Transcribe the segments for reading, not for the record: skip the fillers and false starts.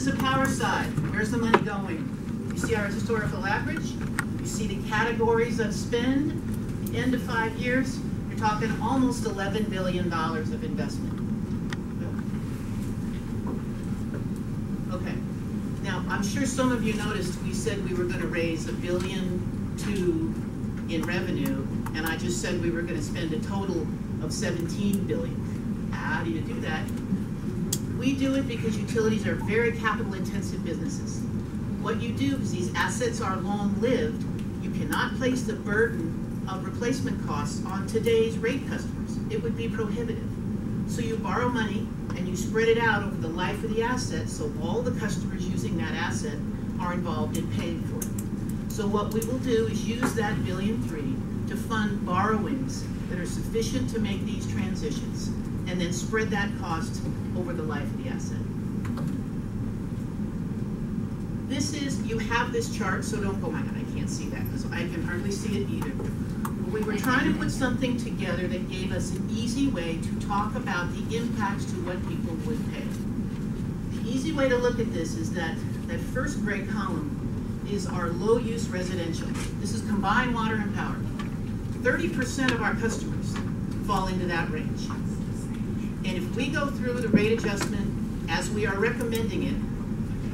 the power side. Where's the money going? You see our historical average. You see the categories of spend. The end of 5 years, you're talking almost $11 billion of investment. Okay. Now, I'm sure some of you noticed we said we were going to raise $1.2 billion in revenue, and I just said we were going to spend a total of $17 billion. How do you do that? We do it because utilities are very capital-intensive businesses. What you do, because these assets are long-lived, you cannot place the burden of replacement costs on today's rate customers. It would be prohibitive. So you borrow money and you spread it out over the life of the asset, so all the customers using that asset are involved in paying for it. So what we will do is use that $1.3 billion to fund borrowings that are sufficient to make these transitions, and then spread that cost over the life of the asset. This is, you have this chart, so don't go, oh my God, I can't see that, because I can hardly see it either. But we were trying to put something together that gave us an easy way to talk about the impacts to what people would pay. The easy way to look at this is that first gray column is our low-use residential. This is combined water and power. 30% of our customers fall into that range. And if we go through the rate adjustment as we are recommending it,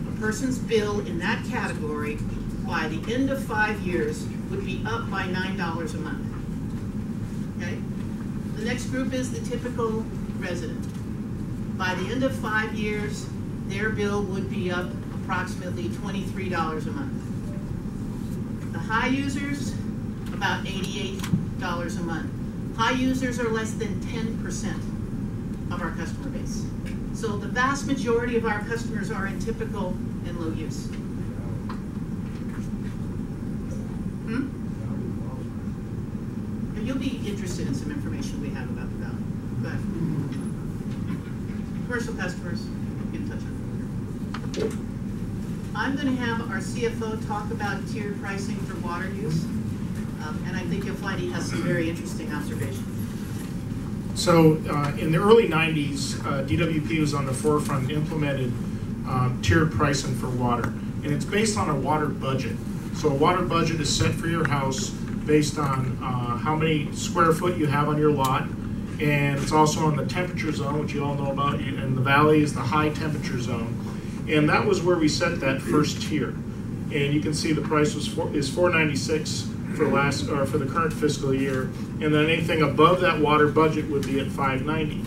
a person's bill in that category by the end of 5 years would be up by $9 a month. Okay? The next group is the typical resident. By the end of 5 years, their bill would be up approximately $23 a month. The high users, about $88 a month. High users are less than 10% of our customer base. So the vast majority of our customers are in typical and low use. You'll be interested in some information we have about the valley. Go ahead. Commercial customers, get in touch with them. I'm going to have our CFO talk about tiered pricing for water use, and I think you'll find he has some very interesting observations. So in the early 90s, DWP was on the forefront and implemented tiered pricing for water. And it's based on a water budget. So a water budget is set for your house based on how many square foot you have on your lot. And it's also on the temperature zone, which you all know about. And the valley is the high temperature zone. And that was where we set that first tier. And you can see the price is $496 for the current fiscal year, and then anything above that water budget would be at $590.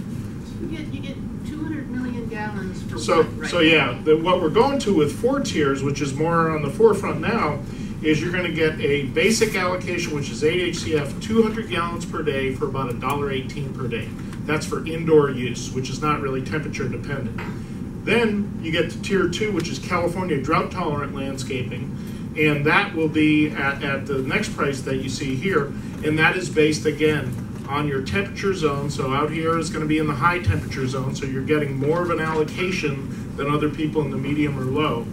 You get 200 million gallons per what, right? So yeah, what we're going to with 4 tiers, which is more on the forefront now, is you're going to get a basic allocation, which is 8 HCF, 200 gallons per day for about $1.18 per day. That's for indoor use, which is not really temperature dependent. Then you get to tier 2, which is California drought tolerant landscaping. And that will be at the next price that you see here. And that is based, again, on your temperature zone. So out here is going to be in the high temperature zone. So you're getting more of an allocation than other people in the medium or low.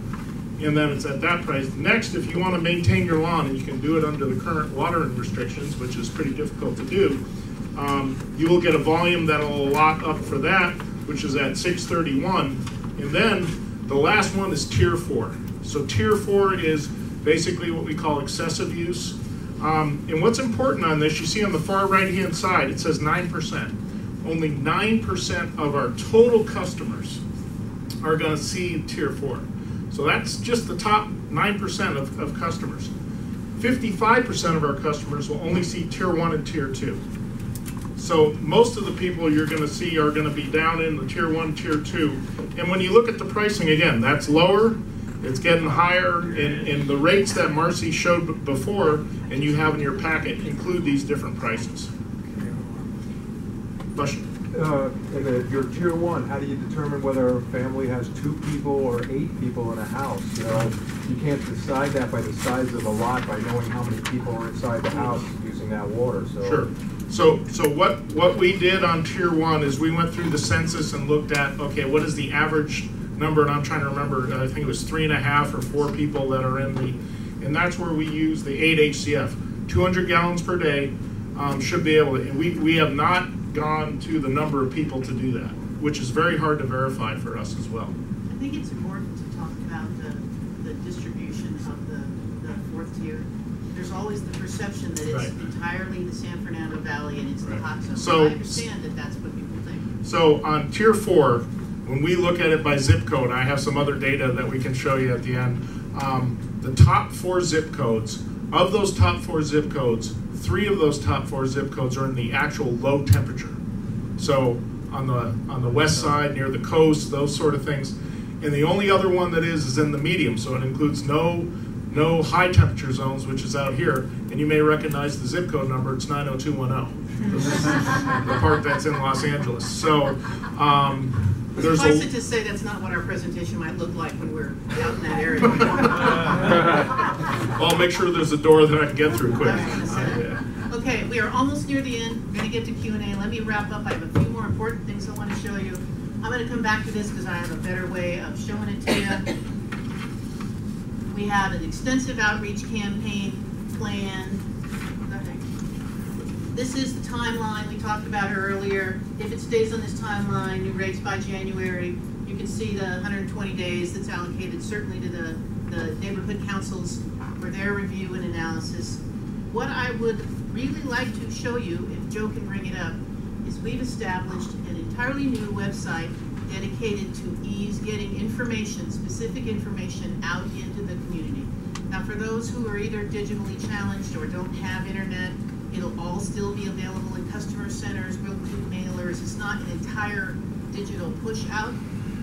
And then it's at that price. Next, if you want to maintain your lawn, and you can do it under the current watering restrictions, which is pretty difficult to do, you will get a volume that will allot up for that, which is at $631. And then the last one is tier 4. So tier 4 is basically what we call excessive use. And what's important on this, you see on the far right-hand side, it says 9%. Only 9% of our total customers are going to see tier 4. So that's just the top 9% of customers. 55% of our customers will only see tier 1 and tier 2. So most of the people you're going to see are going to be down in the tier 1, tier 2. And when you look at the pricing, again, that's lower. It's getting higher, and the rates that Marcy showed before and you have in your packet include these different prices. Question? In your tier 1, how do you determine whether a family has 2 people or 8 people in a house? You know, you can't decide that by the size of the lot by knowing how many people are inside the house using that water. So. Sure. So what we did on tier 1 is we went through the census and looked at, okay, what is the average number, and I'm trying to remember, I think it was 3.5 or 4 people that are in the, and that's where we use the 8 HCF. 200 gallons per day should be able to, and we have not gone to the number of people to do that, which is very hard to verify for us as well. I think it's important to talk about the distribution of the fourth tier. There's always the perception that it's Right. entirely the San Fernando Valley and it's the Right. hot zone. So- I understand that that's what people think. So on tier 4, when we look at it by zip code, I have some other data that we can show you at the end. The top 4 zip codes, of those top 4 zip codes, 3 of those top 4 zip codes are in the actual low temperature. So on the west side, near the coast, those sort of things. And the only other one that is in the medium, so it includes no high temperature zones, which is out here. And you may recognize the zip code number, it's 90210. The part that's in Los Angeles. So there's Suffice it to say that's not what our presentation might look like when we're out in that area. I'll make sure there's a door that I can get through quick. I was gonna say. Okay, we are almost near the end. We're going to get to Q&A. Let me wrap up. I have a few more important things I want to show you. I'm going to come back to this because I have a better way of showing it to you. We have an extensive outreach campaign plan. This is the timeline we talked about earlier. If it stays on this timeline, new rates by January, you can see the 120 days that's allocated certainly to the neighborhood councils for their review and analysis. What I would really like to show you, if Joe can bring it up, is we've established an entirely new website dedicated to ease getting information, specific information out into the community. Now for those who are either digitally challenged or don't have internet, it'll all still be available in customer centers, we'll do mailers. It's not an entire digital push out,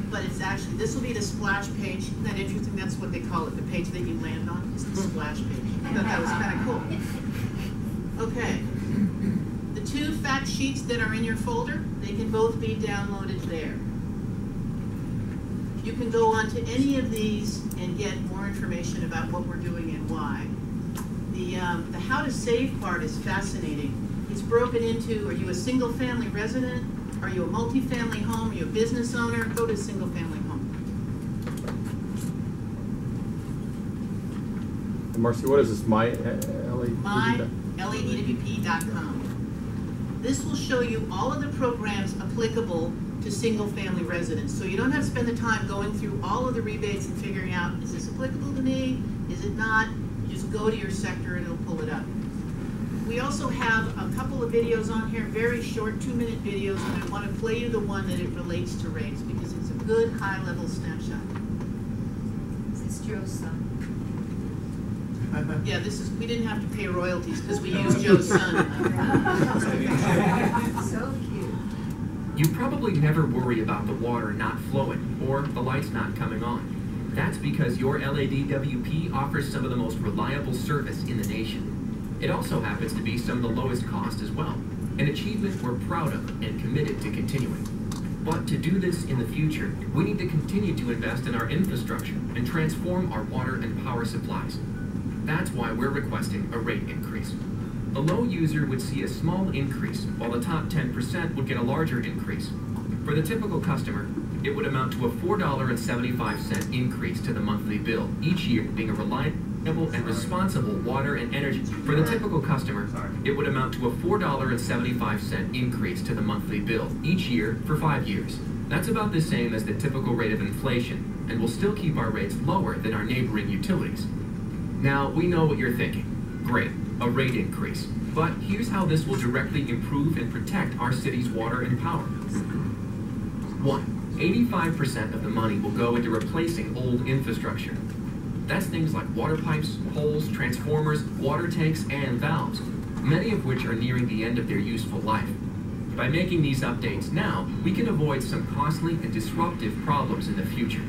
but it's actually, this will be the splash page. Isn't that interesting? That's what they call it, the page that you land on. It's the splash page. I thought that was kind of cool. Okay. The 2 fact sheets that are in your folder, they can both be downloaded there. You can go on to any of these and get more information about what we're doing and why. The how to save part is fascinating. It's broken into, are you a single family resident? Are you a multi-family home? Are you a business owner? Go to single family home. Marcy, what is this? MyLADWP.com. This will show you all of the programs applicable to single family residents. So you don't have to spend the time going through all of the rebates and figuring out, is this applicable to me? Is it not? You just go to your sector and it'll pull it up. We also have a couple of videos on here, very short 2-minute videos, and I want to play you the one that it relates to rates because it's a good high-level snapshot. This is Joe's son. Yeah, this is, we didn't have to pay royalties because we used Joe's son. So cute. You probably never worry about the water not flowing or the lights not coming on. That's because your LADWP offers some of the most reliable service in the nation. It also happens to be some of the lowest cost as well, an achievement we're proud of and committed to continuing. But to do this in the future, we need to continue to invest in our infrastructure and transform our water and power supplies. That's why we're requesting a rate increase. The low user would see a small increase, while the top 10% would get a larger increase. For the typical customer, it would amount to a $4.75 increase to the monthly bill, each year being a reliable and responsible water and energy. For the typical customer, it would amount to a $4.75 increase to the monthly bill, each year for 5 years. That's about the same as the typical rate of inflation, and will still keep our rates lower than our neighboring utilities. Now, we know what you're thinking. Great, a rate increase. But here's how this will directly improve and protect our city's water and power. 1. 85% of the money will go into replacing old infrastructure. That's things like water pipes, poles, transformers, water tanks, and valves, many of which are nearing the end of their useful life. By making these updates now, we can avoid some costly and disruptive problems in the future.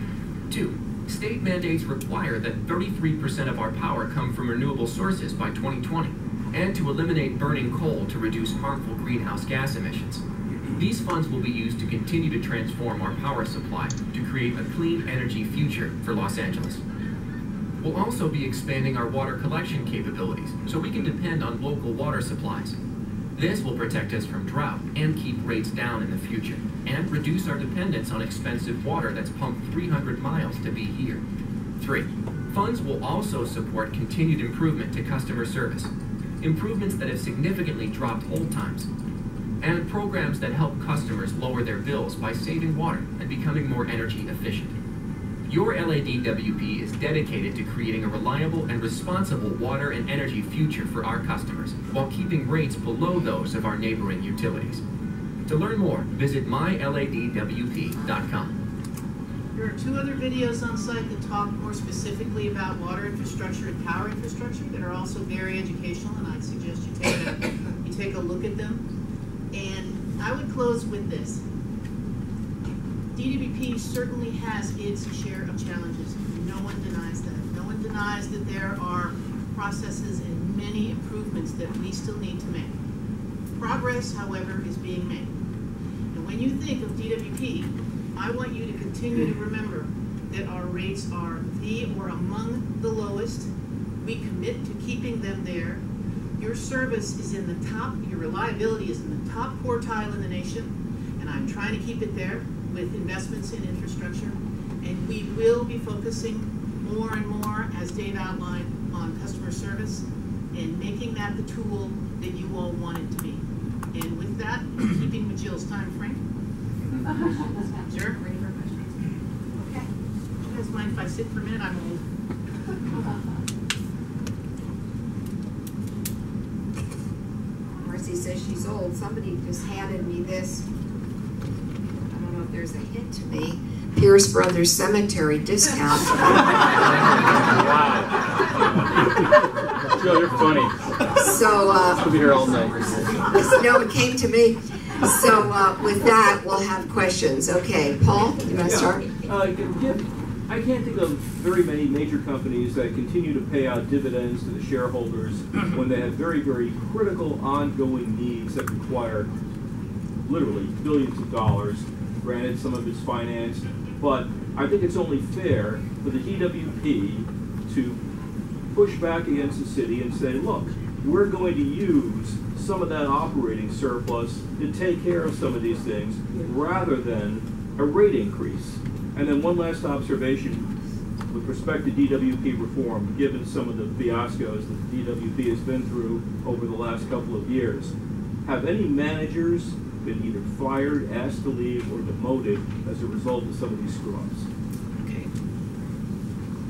2. State mandates require that 33% of our power come from renewable sources by 2020, and to eliminate burning coal to reduce harmful greenhouse gas emissions. These funds will be used to continue to transform our power supply to create a clean energy future for Los Angeles. We'll also be expanding our water collection capabilities so we can depend on local water supplies. This will protect us from drought and keep rates down in the future, and reduce our dependence on expensive water that's pumped 300 miles to be here. 3. Funds will also support continued improvement to customer service, improvements that have significantly dropped hold times, and programs that help customers lower their bills by saving water and becoming more energy efficient. Your LADWP is dedicated to creating a reliable and responsible water and energy future for our customers while keeping rates below those of our neighboring utilities. To learn more, visit myladwp.com. There are 2 other videos on site that talk more specifically about water infrastructure and power infrastructure that are also very educational, and I'd suggest you take a look at them. And I would close with this. DWP certainly has its share of challenges. No one denies that. No one denies that there are processes and many improvements that we still need to make. Progress, however, is being made. And when you think of DWP, I want you to continue to remember that our rates are the or among the lowest. We commit to keeping them there. Your service is in the top, your reliability is in the top quartile in the nation, and I'm trying to keep it there with investments in infrastructure. And we will be focusing more and more, as Dave outlined, on customer service and making that the tool that you all want it to be. And with that, keeping with Jill's time frame. Sure. Ready for questions? Okay. You guys mind if I sit for a minute? I'm old. Marcy says she's old. Somebody just handed me this. I don't know if there's a hint to me. Pierce Brothers Cemetery discount. Wow. Jill, you're funny. So, I'll be here all night. no, it came to me. So with that, we'll have questions. Okay, Paul, you want to start? I can't think of very many major companies that continue to pay out dividends to the shareholders when they have very, very critical ongoing needs that require literally billions of dollars. Granted, some of it's financed, but I think it's only fair for the DWP to push back against the city and say, look, we're going to use some of that operating surplus to take care of some of these things rather than a rate increase. And then one last observation with respect to DWP reform, given some of the fiascos that the DWP has been through over the last couple of years. Have any managers been either fired, asked to leave, or demoted as a result of some of these screw-ups? Okay.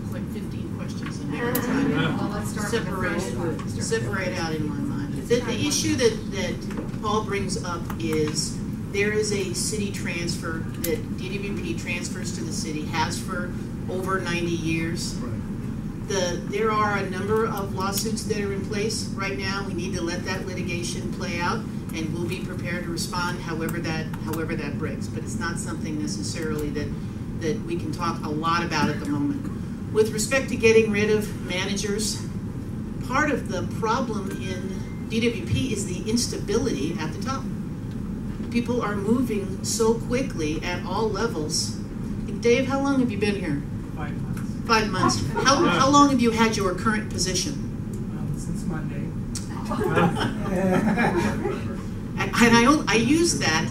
It's like 15 questions in there. Well, let's start with the first one. Separate out in my mind. The issue that Paul brings up is there is a city transfer that DWP transfers to the city, has for over 90 years. There are a number of lawsuits that are in place right now. We need to let that litigation play out, and we'll be prepared to respond however that breaks. But it's not something necessarily that we can talk a lot about at the moment. With respect to getting rid of managers, part of the problem in DWP is the instability at the top. People are moving so quickly at all levels. Dave, how long have you been here? 5 months. 5 months. How long have you had your current position? Since Monday. And I use that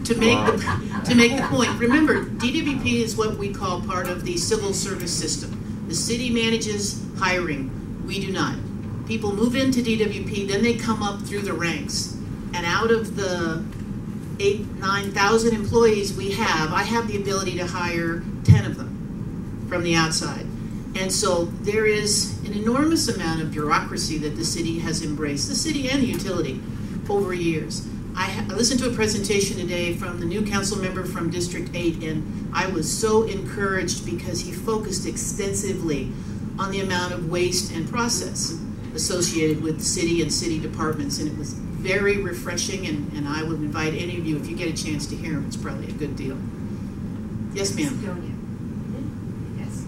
to make the point. Remember, DWP is what we call part of the civil service system. The city manages hiring. We do not. People move into DWP, then they come up through the ranks. And out of the 9,000 employees we have, I have the ability to hire 10 of them from the outside. And so there is an enormous amount of bureaucracy that the city has embraced, the city and the utility, over years. I listened to a presentation today from the new council member from District 8, and I was so encouraged because he focused extensively on the amount of waste and process associated with the city and city departments, and it was very refreshing, and I would invite any of you, if you get a chance to hear him, it's probably a good deal. Yes, ma'am. Yes.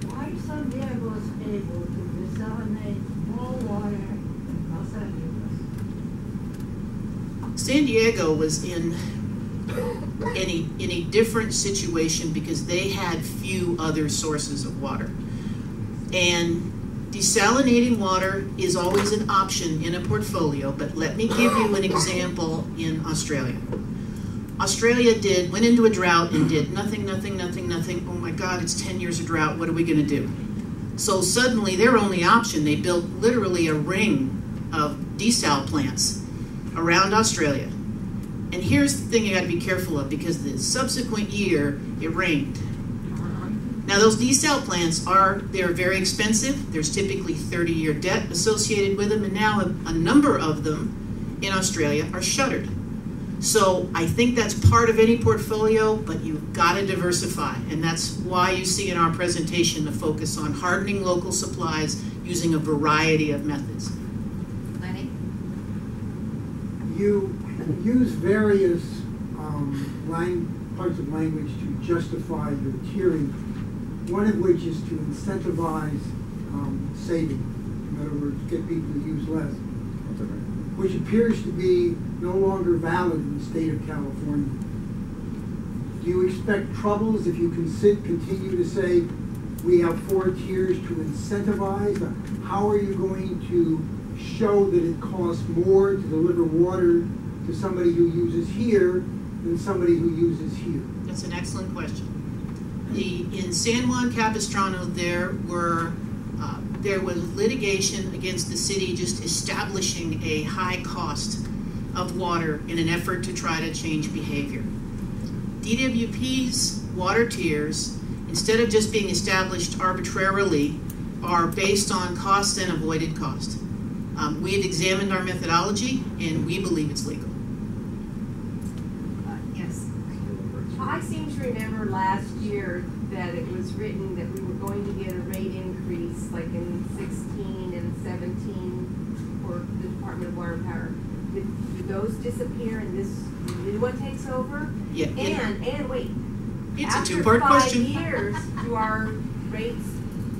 Why San Diego is able to desalinate more water than Los Angeles? San Diego was in a different situation because they had few other sources of water. And desalinating water is always an option in a portfolio, but let me give you an example in Australia. Australia went into a drought and did nothing. Oh my God, it's 10 years of drought, what are we gonna do? So suddenly their only option, they built literally a ring of desal plants around Australia. And here's the thing you gotta be careful of, because the subsequent year, it rained. Now those desal plants they're very expensive. There's typically 30-year debt associated with them, and now a number of them in Australia are shuttered. So I think that's part of any portfolio, but you've got to diversify, and that's why you see in our presentation the focus on hardening local supplies using a variety of methods. Lenny? You use various parts of language to justify your tiering, one of which is to incentivize saving. In other words, get people to use less, which appears to be no longer valid in the state of California. Do you expect troubles if you continue to say we have 4 tiers to incentivize? How are you going to show that it costs more to deliver water to somebody who uses here than somebody who uses here? That's an excellent question. In San Juan Capistrano, there was litigation against the city just establishing a high cost of water in an effort to try to change behavior. DWP's water tiers, instead of just being established arbitrarily, are based on cost and avoided cost. We have examined our methodology, and we believe it's legal. Yes. I seem to remember last year that it was written that we were going to get a rate increase like in 16 and 17 for the Department of Water and Power. Did those disappear and this new one takes over? Yeah. And wait, It's a after two-part 5 question. years, do our rates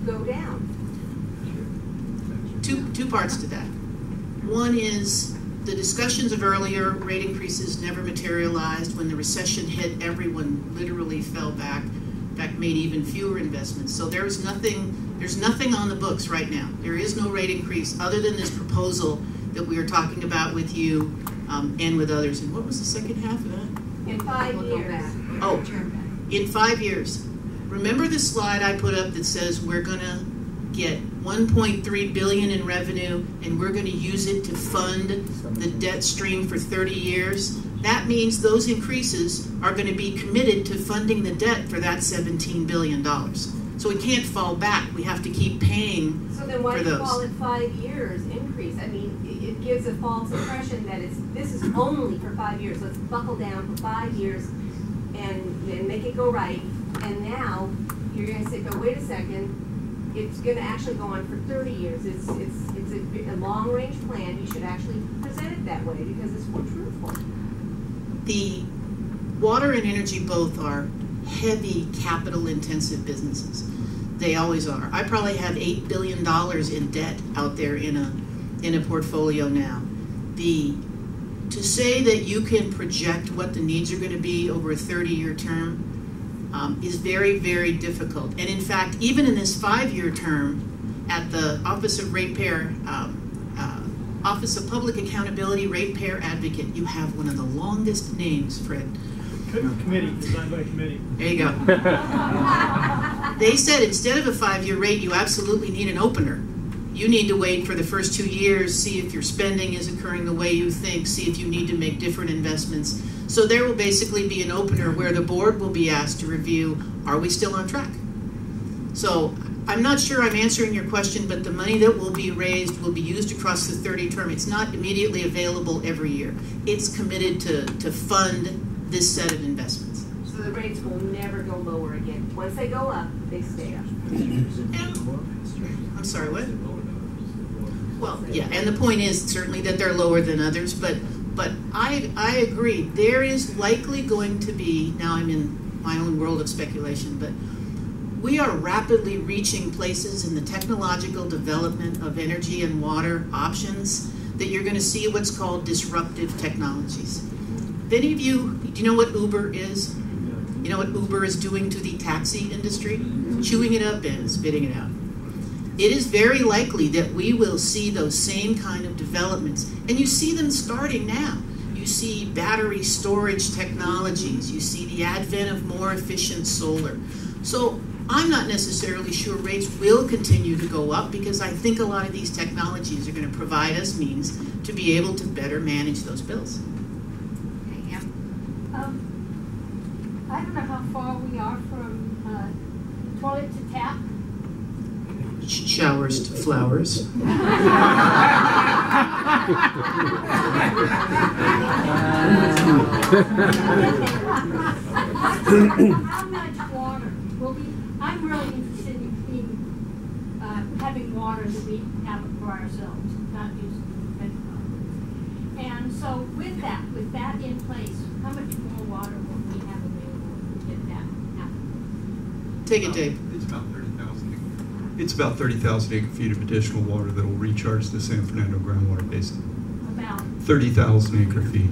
go down? Two parts to that. One is the discussions of earlier rate increases never materialized. When the recession hit, everyone literally fell back. In fact, made even fewer investments. So there's nothing on the books right now. There is no rate increase other than this proposal that we are talking about with you and with others. And what was the second half of that? In 5 We'll go years. back. Oh, in 5 years. Remember the slide I put up that says we're going to get $1.3 billion in revenue and we're going to use it to fund the debt stream for 30 years? That means those increases are going to be committed to funding the debt for that $17 billion. So we can't fall back. We have to keep paying So then why for do you those. call it 5 years increase? I mean, it gives a false impression that this is only for 5 years. Let's buckle down for 5 years and make it go right. And now you're going to say, but wait a second, it's going to actually go on for 30 years. It's a long-range plan. You should actually present it that way because it's more truthful. The water and energy both are heavy capital-intensive businesses. They always are. I probably have $8 billion in debt out there in a portfolio now. To say that you can project what the needs are going to be over a 30-year term is very, very difficult. And in fact, even in this 5-year term, at the Office of Ratepayer, Office of Public Accountability Ratepayer Advocate, you have one of the longest names, Fred. Committee, designed by committee. There you go. They said instead of a 5-year rate, you absolutely need an opener. You need to wait for the first 2 years, see if your spending is occurring the way you think, see if you need to make different investments. So there will basically be an opener where the board will be asked to review, are we still on track? So I'm not sure I'm answering your question, but the money that will be raised will be used across the 30 term. It's not immediately available every year. It's committed to fund this set of investments. So the rates will never go lower again. Once they go up, they stay up. I'm sorry, what? Well, yeah, and the point is certainly that they're lower than others, but I agree. There is likely going to be, now I'm in my own world of speculation, but we are rapidly reaching places in the technological development of energy and water options that you're going to see what's called disruptive technologies. If any of you, do you know what Uber is? You know what Uber is doing to the taxi industry? Chewing it up and spitting it out. It is very likely that we will see those same kind of developments, and you see them starting now. You see battery storage technologies, you see the advent of more efficient solar. So I'm not necessarily sure rates will continue to go up because I think a lot of these technologies are going to provide us means to be able to better manage those bills. Okay, yeah. I don't know how far we are from toilet to tap? Showers to flowers. How much water will be, I'm really interested in having water that we have it for ourselves, not using it. And so with that in place, how much more water will we have available to get that happen? Take it, Dave. It's about 30,000. It's about 30,000 acre-feet of additional water that will recharge the San Fernando groundwater basin. About 30,000 acre-feet.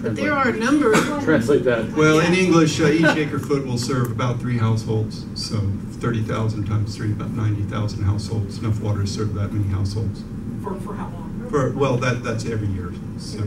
But there are a number of... Translate that. Well, in English, each acre-foot will serve about 3 households. So 30,000 times 3, about 90,000 households. Enough water to serve that many households. For how long? Well, that's every year. So.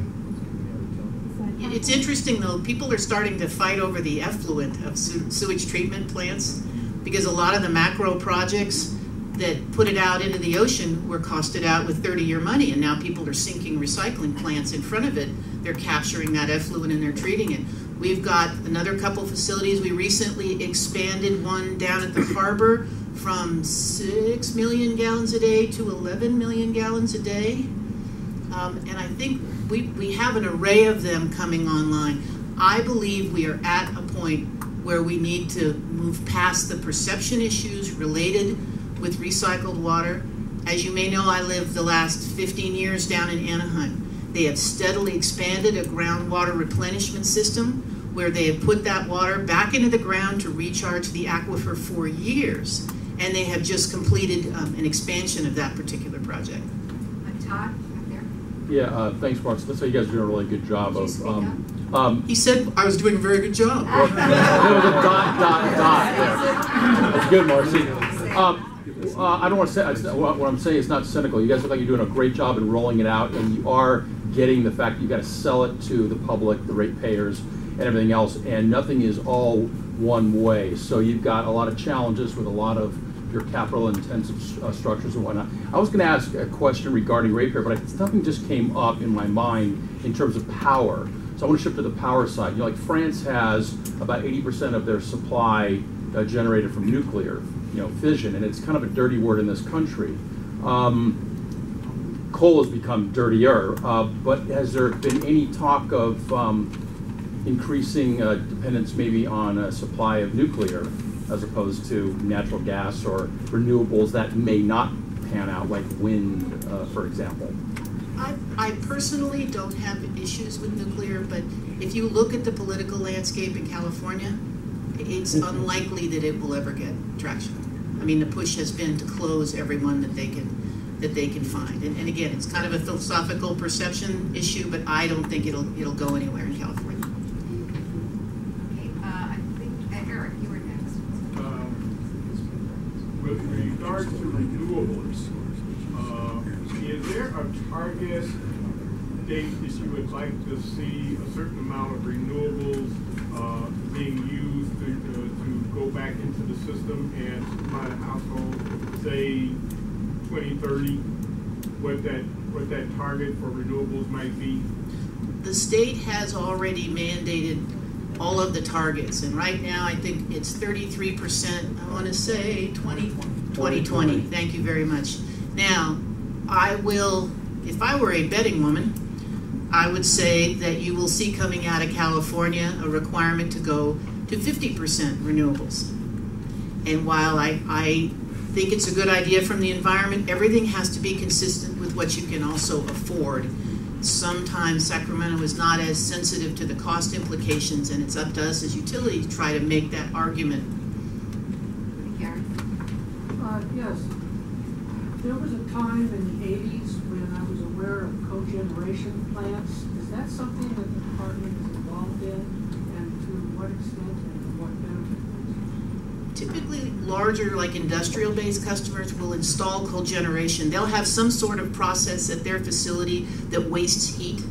It's interesting, though. People are starting to fight over the effluent of sewage treatment plants because a lot of the macro projects that put it out into the ocean were costed out with 30-year money, and now people are sinking recycling plants in front of it. They're capturing that effluent and they're treating it. We've got another couple facilities. We recently expanded one down at the harbor from 6 million gallons a day to 11 million gallons a day. And I think we have an array of them coming online. I believe we are at a point where we need to move past the perception issues related with recycled water. As you may know, I lived the last 15 years down in Anaheim. They have steadily expanded a groundwater replenishment system where they have put that water back into the ground to recharge the aquifer for years. And they have just completed an expansion of that particular project. Todd, Yeah, thanks, Mark. Let's say you guys are doing a really good job of. He said I was doing a very good job. Well, there was a dot there. That's good, Marcy. I don't want to say, what I'm saying is not cynical. You guys look like you're doing a great job in rolling it out, and you are getting the fact that you've got to sell it to the public, the ratepayers, and everything else, and nothing is all one way. So you've got a lot of challenges with a lot of your capital-intensive structures and whatnot. I was going to ask a question regarding ratepayer, but something just came up in my mind in terms of power. So I want to shift to the power side. You know, like France has about 80% of their supply generated from nuclear, fission, and it's kind of a dirty word in this country. Coal has become dirtier, but has there been any talk of increasing dependence maybe on a supply of nuclear as opposed to natural gas or renewables that may not pan out, like wind, for example? I personally don't have issues with nuclear, but if you look at the political landscape in California, it's unlikely that it will ever get traction. I mean, the push has been to close every one that they can find. And again, it's kind of a philosophical perception issue, but I don't think it'll go anywhere in California. Okay, I think Eric, you were next. With regard to renewables, is there a target date that you would like to see a certain amount of renewables being used to go back into the system and supply the household, say 2030, what that target for renewables might be? The state has already mandated all of the targets, and right now I think it's 33%, I want to say 2020. Thank you very much. Now, I will, if I were a betting woman, I would say that you will see coming out of California a requirement to go to 50% renewables. And while I think it's a good idea from the environment, everything has to be consistent with what you can also afford. Sometimes Sacramento is not as sensitive to the cost implications, and it's up to us as utilities to try to make that argument. Yes. There was a time in the 80s when I was aware of cogeneration plants. Is that something that the department is involved in, and to what extent and what benefit? Typically, larger, like industrial-based customers will install cogeneration. They'll have some sort of process at their facility that wastes heat,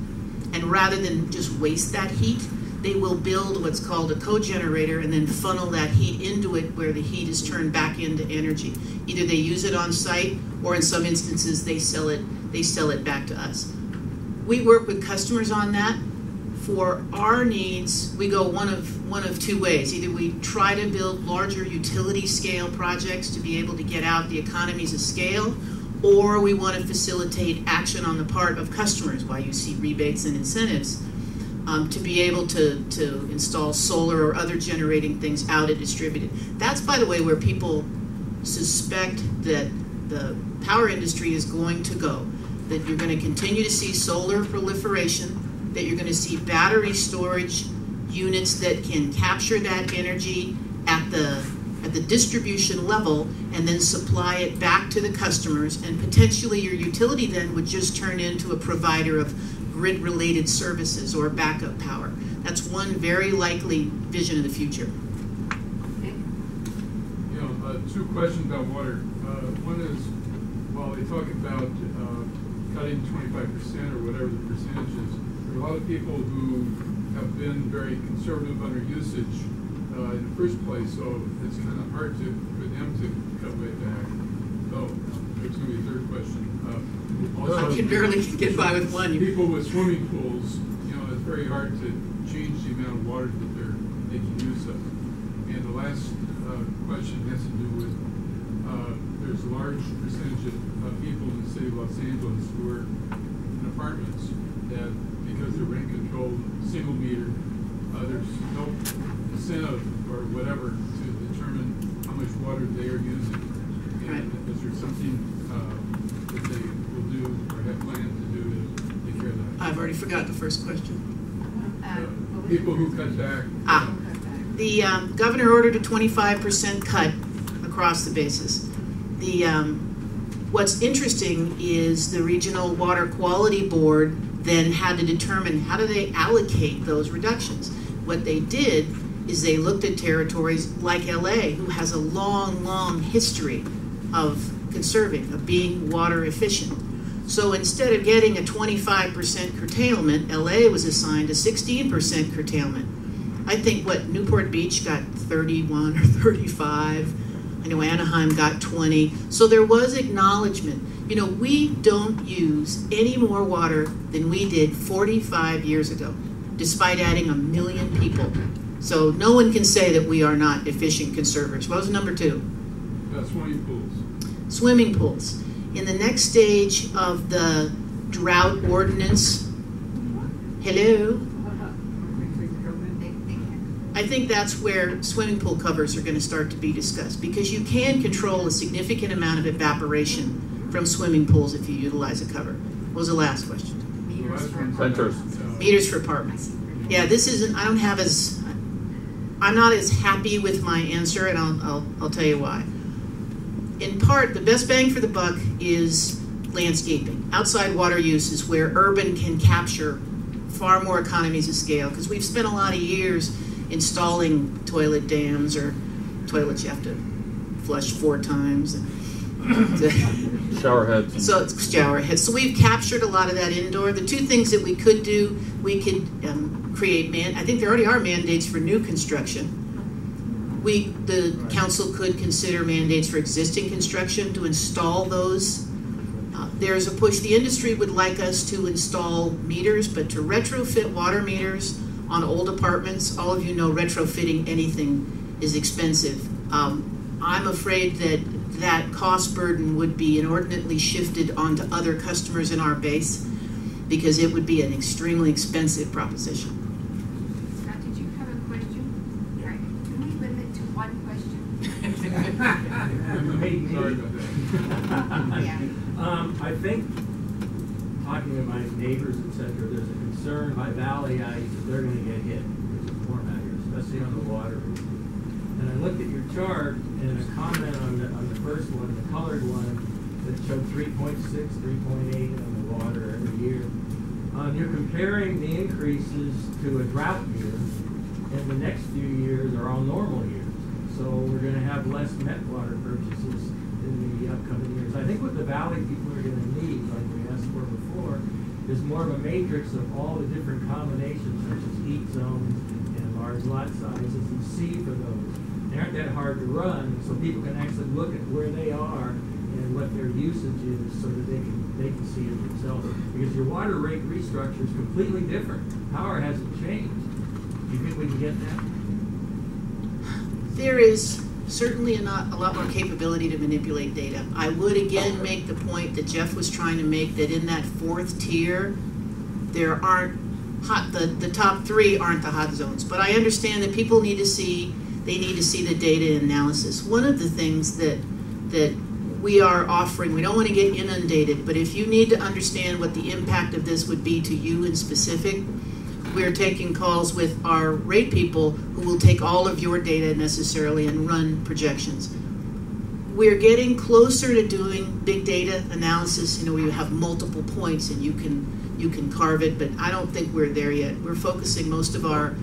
and rather than just waste that heat, they will build what's called a cogenerator and then funnel that heat into it where the heat is turned back into energy. Either they use it on site, or in some instances they sell it back to us. We work with customers on that. For our needs, we go one of two ways. Either we try to build larger utility scale projects to be able to get out the economies of scale, or we want to facilitate action on the part of customers, why you see rebates and incentives, to be able to install solar or other generating things out and distributed. That's, by the way, where people suspect that the power industry is going to go, that you're going to continue to see solar proliferation, that you're going to see battery storage units that can capture that energy at the distribution level and then supply it back to the customers, and potentially your utility then would just turn into a provider of grid-related services or backup power. That's one very likely vision of the future. You know, two questions about water. One is, while they talk about cutting 25% or whatever the percentage is, there are a lot of people who have been very conservative on their usage in the first place, so it's kind of hard for them to cut way back. So there's going to be a third question. I can barely get by with one. People with swimming pools, you know, it's very hard to change the amount of water that they're making use of. And the last question has to do with there's a large percentage of people in the city of Los Angeles who are in apartments that, because they're rent controlled, single meter, there's no incentive or whatever to determine how much water they are using. And is there something that they will do or have planned to do to take care of that? I've already forgot the first question. People who cut back. The governor ordered a 25% cut across the basis. What's interesting is the Regional Water Quality Board then had to determine how do they allocate those reductions. What they did is they looked at territories like LA, who has a long, long history of conserving, of being water efficient. So instead of getting a 25% curtailment, LA was assigned a 16% curtailment. I think Newport Beach got 31 or 35. I know Anaheim got 20. So there was acknowledgement. You know, we don't use any more water than we did 45 years ago, despite adding 1 million people. So no one can say that we are not efficient conservers. What was number two? Swimming pools. Swimming pools. In the next stage of the drought ordinance, hello? I think that's where swimming pool covers are going to start to be discussed, because you can control a significant amount of evaporation from swimming pools if you utilize a cover. What was the last question? Meters for apartments. Yeah, this isn't, I'm not as happy with my answer, and I'll tell you why. In part, the best bang for the buck is landscaping. Outside water use is where urban can capture far more economies of scale, because we've spent a lot of years installing toilet dams, or toilets you have to flush 4 times. Shower heads. So it's shower heads. So we've captured a lot of that indoor. The two things that we could do, we could create, I think there already are mandates for new construction. The council could consider mandates for existing construction to install those. There's a push. The industry would like us to install meters, but to retrofit water meters on old apartments, all of you know retrofitting anything is expensive. I'm afraid that cost burden would be inordinately shifted onto other customers in our base, because it would be an extremely expensive proposition. Scott, did you have a question? All right. Can we limit to one question? Sorry about that. Yeah. I think, talking to my neighbors, etc., there's a concern by Valley Ice that they're going to get hit. There's a form out here, especially on the water. And I looked at your chart, and a comment on the first one, the colored one, that showed 3.6, 3.8 on the water every year. You're comparing the increases to a drought year, and the next few years are all normal years. So we're going to have less net water purchases in the upcoming years. I think what the Valley people are going to need, like we asked for before, is more of a matrix of all the different combinations, such as heat zones and large lot sizes, and see for those. They aren't that hard to run, so people can actually look at where they are and what their usage is so that they can see it themselves. Because your water rate restructure is completely different. Power hasn't changed. Do you think we can get that? There is certainly a lot more capability to manipulate data. I would again make the point that Jeff was trying to make, that in that fourth tier, there aren't the top three aren't the hot zones. But I understand that people need to see the data analysis. One of the things that we are offering, we don't want to get inundated, but if you need to understand what the impact of this would be to you in specific, we're taking calls with our rate people who will take all of your data necessarily and run projections. We're getting closer to doing big data analysis. You know, we have multiple points and you can carve it, but I don't think we're there yet. We're focusing most of our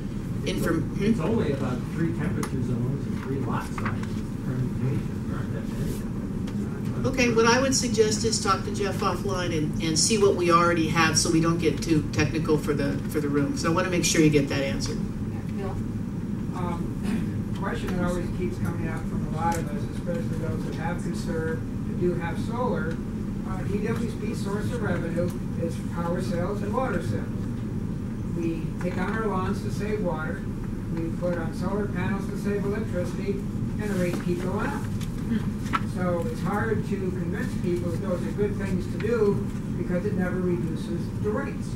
information. It's only about 3 temperature zones and 3 lot sizes. Permutations aren't that many. Okay, what I would suggest is talk to Jeff offline and see what we already have, so we don't get too technical for the room. So I want to make sure you get that answered. Question that always keeps coming out from a lot of us, especially those that have conserved, that do have solar. DWP's source of revenue is power sales and water sales. We take on our lawns to save water. We put on solar panels to save electricity, and the rates keep going up. So it's hard to convince people that those are good things to do because it never reduces the rates.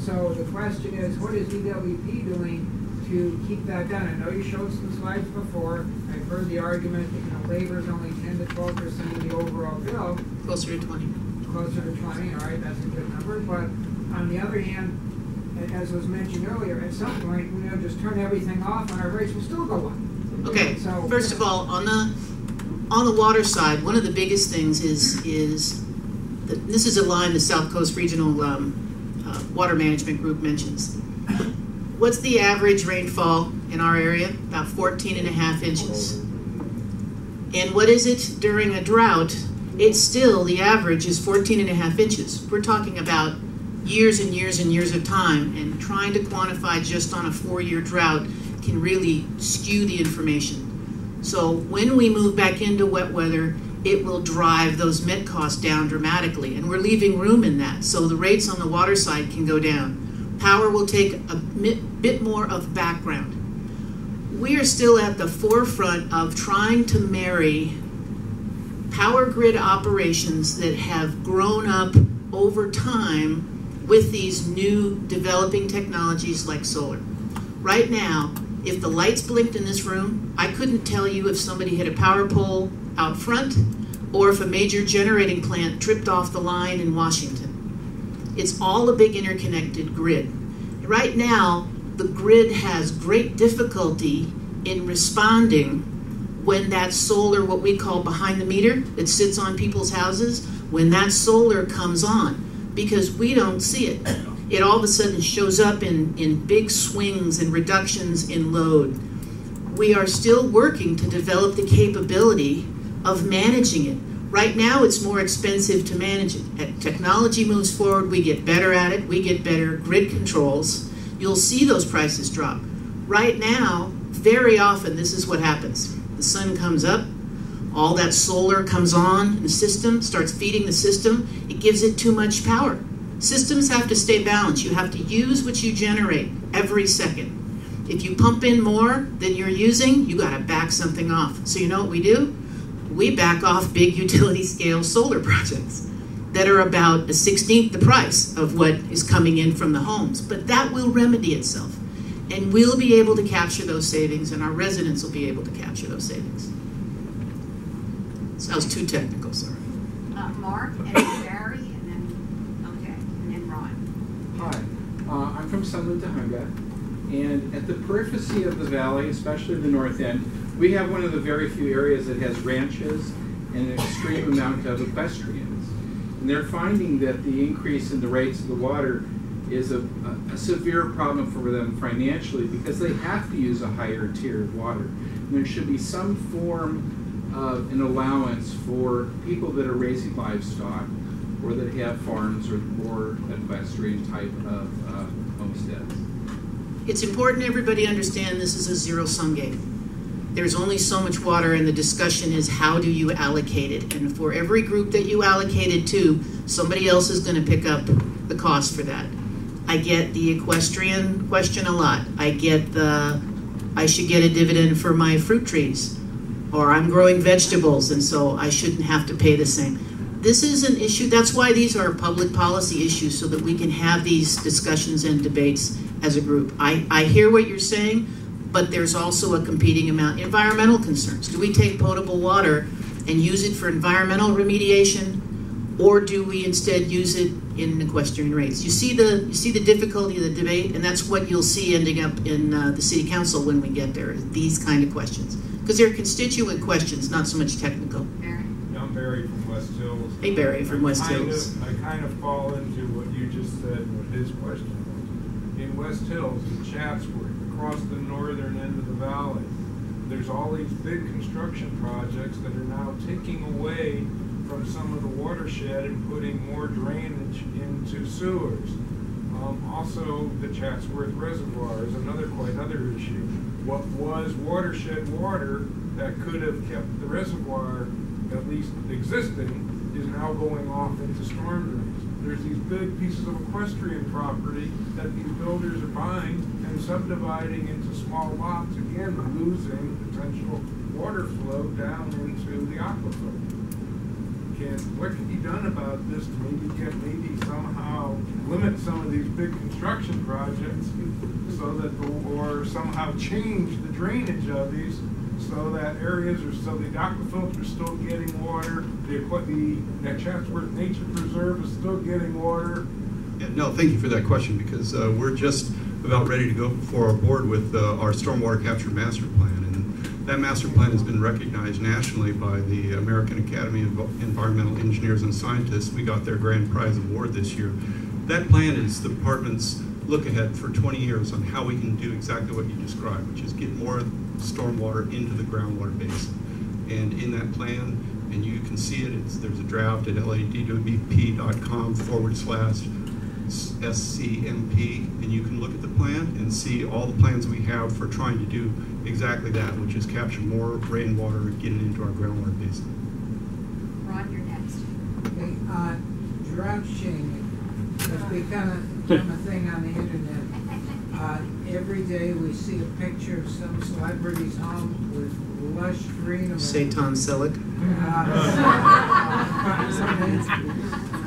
So the question is, what is DWP doing to keep that down? I know you showed some slides before. I've heard the argument that labor is only 10 to 12% of the overall bill. Closer to 20. Closer to 20, all right, that's a good number. But on the other hand, as was mentioned earlier, at some point, just turn everything off and our rates will still go up. Okay, so, first of all, on the water side, one of the biggest things is this is a line the South Coast Regional Water Management Group mentions. What's the average rainfall in our area? About 14.5 inches. And what is it during a drought? It's still, the average is 14.5 inches. We're talking about years and years and years of time, and trying to quantify just on a 4-year drought can really skew the information. So when we move back into wet weather, it will drive those met costs down dramatically, and we're leaving room in that, so the rates on the water side can go down. Power will take a bit more of background. We are still at the forefront of trying to marry power grid operations that have grown up over time with these new developing technologies like solar. Right now, if the lights blinked in this room, I couldn't tell you if somebody hit a power pole out front or if a major generating plant tripped off the line in Washington. It's all a big interconnected grid. Right now, the grid has great difficulty in responding when that solar, what we call behind the meter, that sits on people's houses, when that solar comes on, because we don't see it. It all of a sudden shows up in big swings and reductions in load. We are still working to develop the capability of managing it. Right now, it's more expensive to manage it. As technology moves forward, we get better at it, we get better grid controls. You'll see those prices drop. Right now, very often, this is what happens. The sun comes up, all that solar comes on in the system, starts feeding the system, it gives it too much power. Systems have to stay balanced. You have to use what you generate every second. If you pump in more than you're using, you gotta back something off. So you know what we do? We back off big utility scale solar projects that are about a 1/16 the price of what is coming in from the homes. But that will remedy itself. And we'll be able to capture those savings, and our residents will be able to capture those savings. Sounds too technical, sorry. Mark, and then Barry, and then Ron. Hi, I'm from Sunland, Tahunga, and at the periphery of the valley, especially the north end, we have one of the very few areas that has ranches and an extreme amount of equestrians. And they're finding that the increase in the rates of the water is a severe problem for them financially because they have to use a higher tier of water. And there should be some form of an allowance for people that are raising livestock or that have farms or equestrian type of homesteads. It's important everybody understand this is a zero-sum game. there's only so much water, and the discussion is how do you allocate it? And for every group that you allocate it to, somebody else is going to pick up the cost for that. I get the equestrian question a lot. I get the, I should get a dividend for my fruit trees, or I'm growing vegetables, and so I shouldn't have to pay the same. This is an issue, that's why these are public policy issues, so that we can have these discussions and debates as a group. I hear what you're saying, but there's also a competing amount. Environmental concerns. Do we take potable water and use it for environmental remediation, or do we instead use it in equestrian rates? You see the difficulty of the debate, and that's what you'll see ending up in the city council when we get there, these kind of questions. Because they're constituent questions, not so much technical. I'm Barry from West Hills. Hey, Barry from West Hills. I kind of fall into what you just said, what his question was. In West Hills, in Chatsworth, across the northern end of the valley, there's all these big construction projects that are now taking away from some of the watershed and putting more drainage into sewers. Also, the Chatsworth Reservoir is another quite other issue. What was watershed water that could have kept the reservoir at least existing is now going off into storm drains. There's these big pieces of equestrian property that these builders are buying and subdividing into small lots, again losing potential water flow down into the aquifer. What can be done about this to maybe somehow limit some of these big construction projects so that, or somehow change the drainage of these so that areas are, so the aquifers are still getting water, the Chatsworth Nature Preserve is still getting water. Yeah, no, thank you for that question, because we're just about ready to go before our board with our stormwater capture master plan. And that master plan has been recognized nationally by the American Academy of Environmental Engineers and Scientists. We got their grand prize award this year. That plan is the department's look ahead for 20 years on how we can do exactly what you described, which is get more stormwater into the groundwater basin. And in that plan, and you can see it, there's a draft at ladwp.com/SCMP, and you can look at the plan and see all the plans we have for trying to do exactly that, which is capture more rainwater and get it into our groundwater basin. Ron, you're next. Okay, drought shaming has become a thing on the internet. Every day we see a picture of some celebrity's home with lush green. Say Tom Selleck.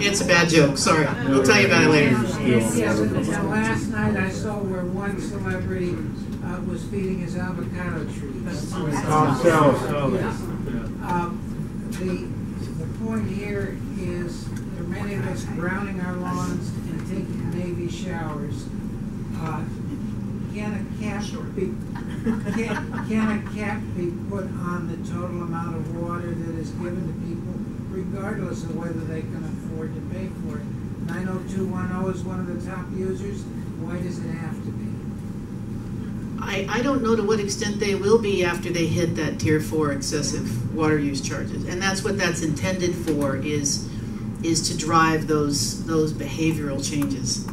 It's a bad joke, sorry. We'll tell you about it later. Last night I saw where one celebrity was feeding his avocado tree. The point here is there are many of us browning our lawns and taking Navy showers. Can a cap be put on the total amount of water that is given to people, regardless of whether they can afford to pay for it? 90210 is one of the top users. Why does it have to be? I don't know to what extent they will be after they hit that Tier 4 excessive water use charges. And that's what that's intended for, is to drive those behavioral changes.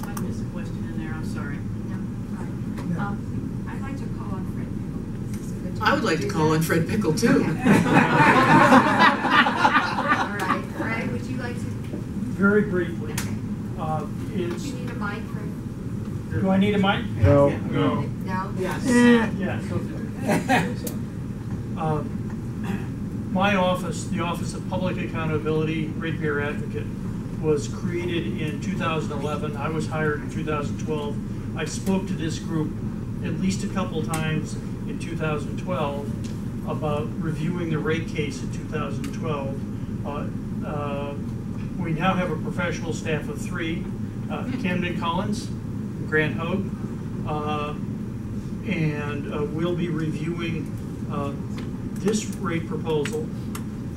I missed a question in there, I'm sorry. I'd like to call on Fred Pickle. I would like to call on Fred Pickle, too. All right, Fred, would you like to? Very briefly. Do you need a mic for? Do I need a mic? No. No? Yes. Yes. My office, the Office of Public Accountability, Ratepayer Advocate, was created in 2011. I was hired in 2012. I spoke to this group at least a couple times in 2012 about reviewing the rate case in 2012. We now have a professional staff of 3, Camden Collins, Grant Hogue, and we'll be reviewing this rate proposal,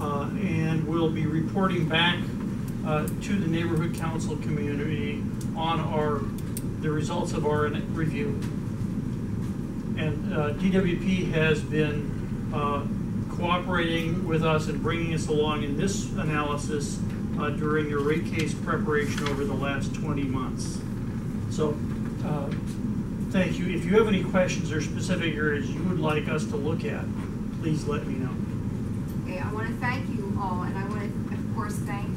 and we'll be reporting back to the neighborhood council community on the results of our review. And DWP has been cooperating with us and bringing us along in this analysis during the rate case preparation over the last 20 months. So Thank you. If you have any questions or specific areas you would like us to look at, please let me know. Okay, I want to thank you all, and I want to, of course, thank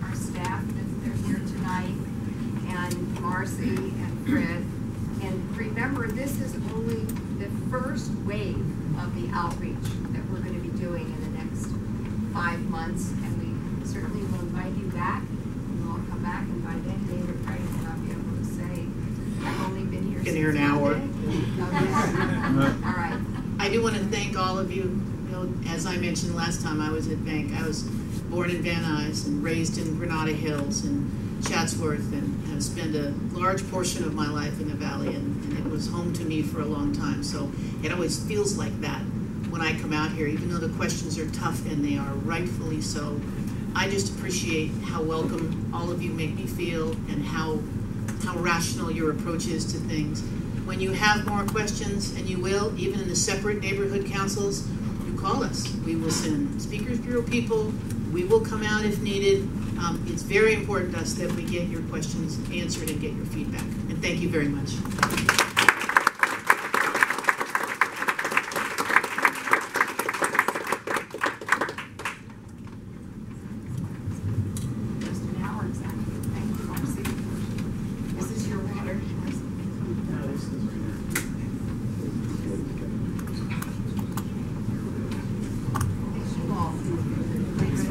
our staff that's here tonight, and Marcy and Fred. And remember, this is only the first wave of the outreach that we're going to be doing in the next 5 months, and we certainly will invite you back. You'll all come back, and by then David Price will not be able to say, I've only been here Been since here an hour. Monday." All right. I do want to thank all of you. You know, as I mentioned last time I was at Bank, I was born in Van Nuys and raised in Granada Hills and Chatsworth, and have spent a large portion of my life in the Valley, and it was home to me for a long time. So it always feels like that when I come out here, even though the questions are tough, and they are rightfully so. I just appreciate how welcome all of you make me feel, and how rational your approach is to things. When you have more questions, and you will, even in the separate neighborhood councils, you call us. We will send Speakers Bureau people. We will come out if needed. It's very important to us that we get your questions answered and get your feedback. And thank you very much. Just an hour exactly. Thank you, Marcy. This is your water. Thank you all. Thanks for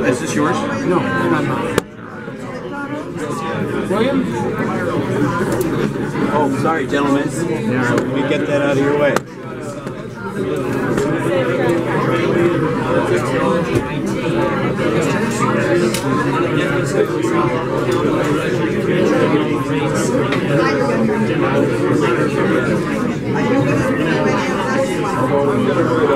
Is this yours? No, not mine. William? Oh, sorry, gentlemen. Let me get that out of your way. Are you